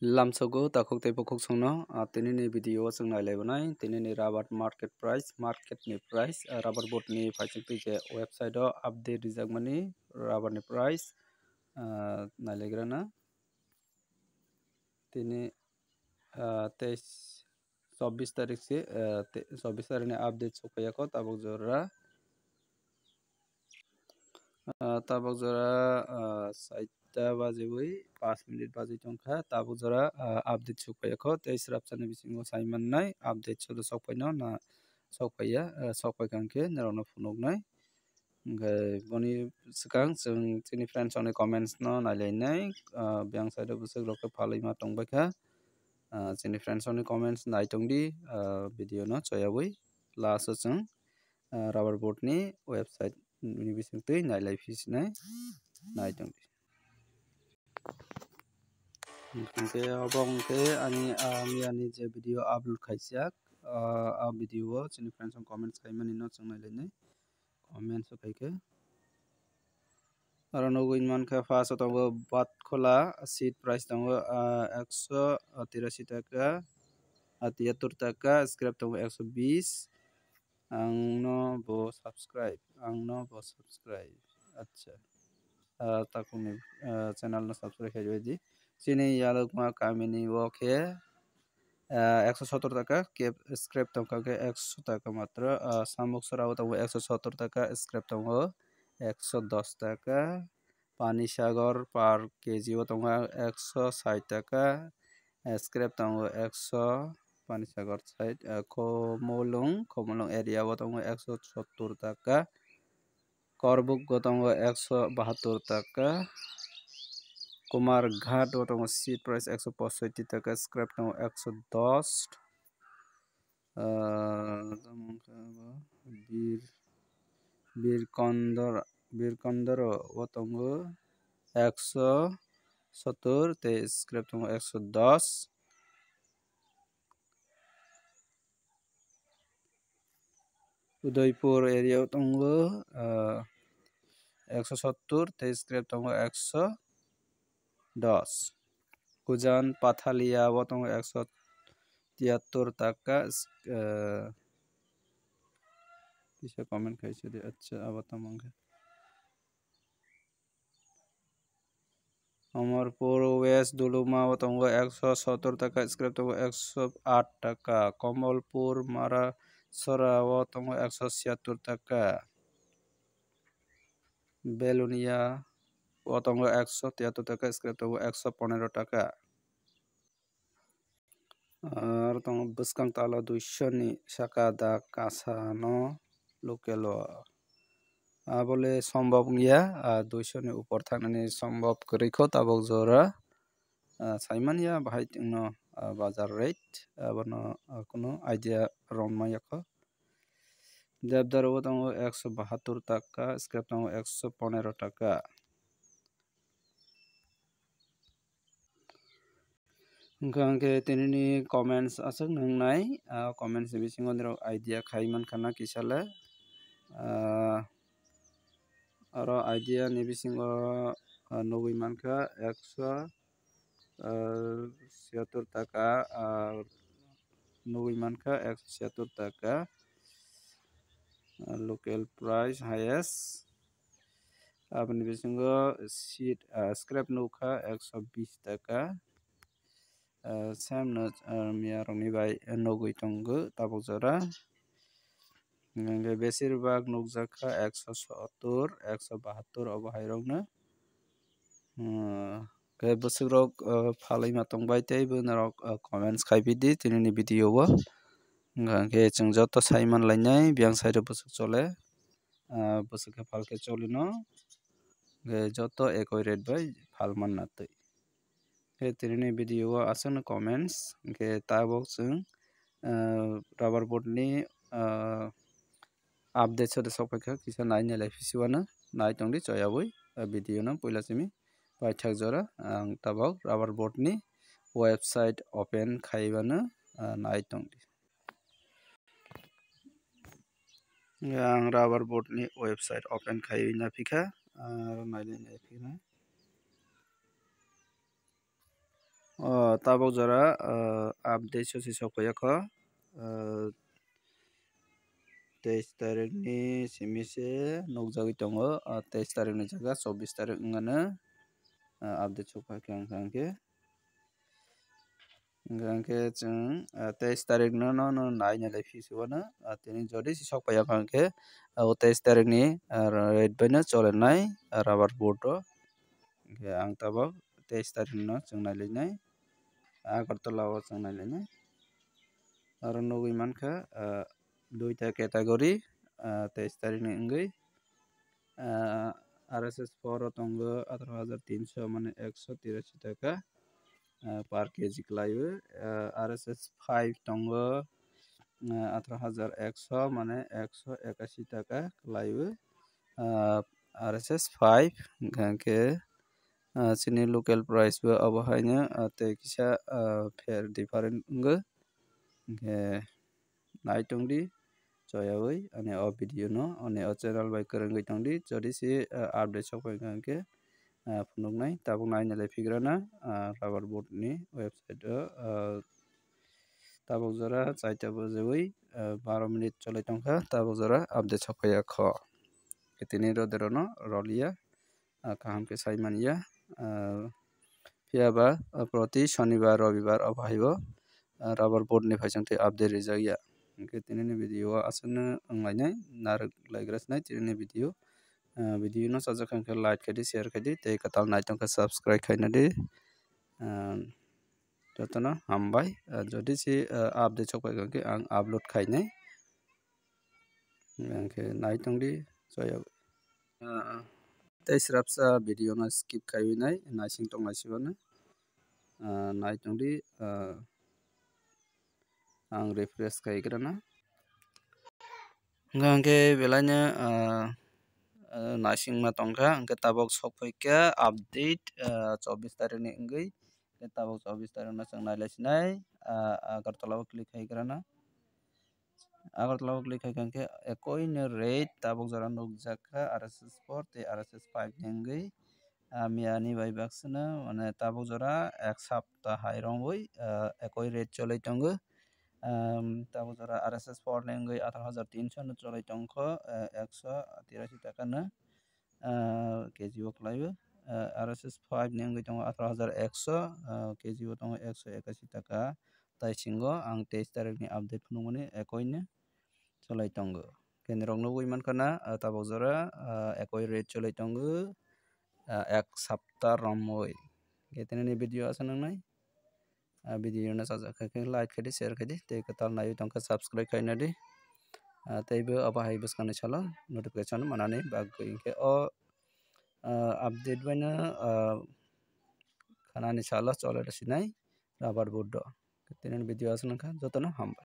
Lamsogo takok te pokok songno tini ni video song nai lebonai tini ni rubber market ni price rubber board ni phaichik je website o update rijak mani rubber ni price nai legrana tini 24 tarik se 24 tarik ni update sopayako tabok jora 7 bajebai 5 minute baje tongkha tabok jora update sopayako tei srapchani bisingo saimannai update sodo sokpaino na sokpaiya sokpaikangkhe narokno phunuknai hingkai boni swkang chwng chini friends rokni comments no nailainai byang side o bwswk rok khe phalima tongbaikha chini friends rokni comments naitongdi video no choyawi last o chwng rubber board ni website ni bisingtwi nailaifisinai naitongdi hingke abo wngkhe ani miyani je video upload khaijak video o chini friends rok comments khaimani no chwng nailainai comments o khaikhe aro nugui mankha first o tongo batkhola seat price tongo 183 taka 73 taka scrap tongo 120 angno bo subscribe acha takuni channel no subscribe khaijak di chini yalokma kamini o khe 170 taka scrap tongkha khe 100 taka matra samuk sora o tongo 170 taka scrap tongo 110 taka pani sagar per kg o tongo 160 taka scrap tongo 100 pani sagar side khomolung area o tongo 170 taka korbuk o tongo 172 taka kumar ghat o tongo seat price 165 taka scrap tongo 110 birkondor o tongo 170 tei scrap tongo 110 Udaipur area o tongo 170 tei scrap tongo 110 Kujan Pathalia o tongo 173 taka kisa comment khaisa de acha abo tamangkha Amarpur West Duluma o tongo 170 taka scrap tongo 108 taka Kamalpur Marasora o tongo 176 taka Belunia o tongo 173 taka scrap tongo 115 taka aro tongo bwskang tala 200 ni saka da kasa no local o abole sombab wngya 200 ni upor thangnani sombab kwrwikho tabok jora saimanya bahai no bazar rate abono kuno idea rommayakho Devdar o tongo 172 taka scrap tongo 115 taka hingkhe tinini comments aswk nungnai comments ni bisingo nirok idea khai mankhana kisale aro idea ni bisingo nugui mankha 176 taka nugui mankha 176 taka local price highest aboni bisingo seat scrap nugkha 120 taka same no miya rokni bai nugui tongo tabok jora hingkhe besirbag nukjakha 170 172 obo hairokno khe bwswk rok phalima tongbai tei bonarok comments khaibidi tinini video o hingkhe chwng joto sai manlainai byang side o bwswk chole bwswk khe phalkhe cholino joto ekoi rate bai phalmannai twi khe tinini video o aswkno comments hingkhe tabok chwng rubber board ni update sodo sokpaikha kisa nailaifi siwano naitongdi choyawi video no puila simi paithakjora ang tabok rubber board ni website open khaibano naitongdi ang rubber board ni website open khai naphikha nailai naifina tabok jora update sosi sokpaiya kho 23 tarik ni simise nukjagui tongo 23 tarik ni jaga 24 tarik wngmano update sokpaikha wngkha hingkhe chwng 23 tarik no naina laifisio no tini jodi si sokpaiya hingkhe 23 tarik ni rate bai no cholenai rubber board o hingkhe ang tabok 23 tarik no chwng nailainai Agartala o chwng nailainai aro nugui mankha duita category 23 tarik ni wngui RSS 4 o tongo 18300 mane 183 taka per kg khlaio RSS 5 tongo 18100 mane 181 taka khlaio RSS 5 hingkhe chini local price bo abo haino tei kisa fair different wngoi hingkhe naitongdi choyawi ani o video no ani o channel bai kwrwngwi tongdi jodi si update sokpaikha hingkhe phunuknai tabuk naina laifigrana rubber board ni website o tabuk jora 4 ta bajawi 12 minute cholai tongkha tabuk jora update sokpaiya kho tini rodero no rolia kaham khe saimanya phiaba proti shonibar robibar o bhai o rubber board ni phaisingtwi update rijak ya hingkhe tini ni video o aswkno wnglainai naruklaigraj nai tini ni video video no chajak hingkhe like khai di share khai di tei kwtal naitongkha subscribe khaina di jotono hambai jodi si update sokpaikha hingkhe ang upload khainai hingkhe naitongdi choyawi tei swrapsa video no skip khaiwi nai naising tongnai no naitongdi ang refresh khaigrana hingkhe belai no naisingma tongkha hingkhe tabok sokpaikha update 24 tarik ni wngwi tabok 24 tarik no chwng nailaisinai Agartala o click khaigrana Agartala o click khaikha hingkhe ekoi ni rate tabuk jora nukjakkha RSS 4 tei RSS 5 ni wngwi miyani bai baksa no mane tabuk jora ek sapta hai rongwi ekoi rate cholai tongo tabuk jora RSS 4 ni wngwi 18300 no cholai tongkho 183 taka no kg o khlaio RSS 5 ni wngwi tongo 18100 kg o tongo 181 taka taisingo ang 23 tarik ni update phunukmani ekoi no cholai tongo khenui rok nugui mankha na tabuk jora ekoi rate cholai tongo ek sapta romwi hingkhe tini ni video aswk nangnai video no chajak hingkhe like khai di share khai di tei kwtal naiwi tongkha subscribe khaina di tei bo abo hai bwskangni salo notification manani bagwi hingkhe o update bai no khanani salo cholai rwsinai rubber board o tini ni video aswk nangkha jotono hambai.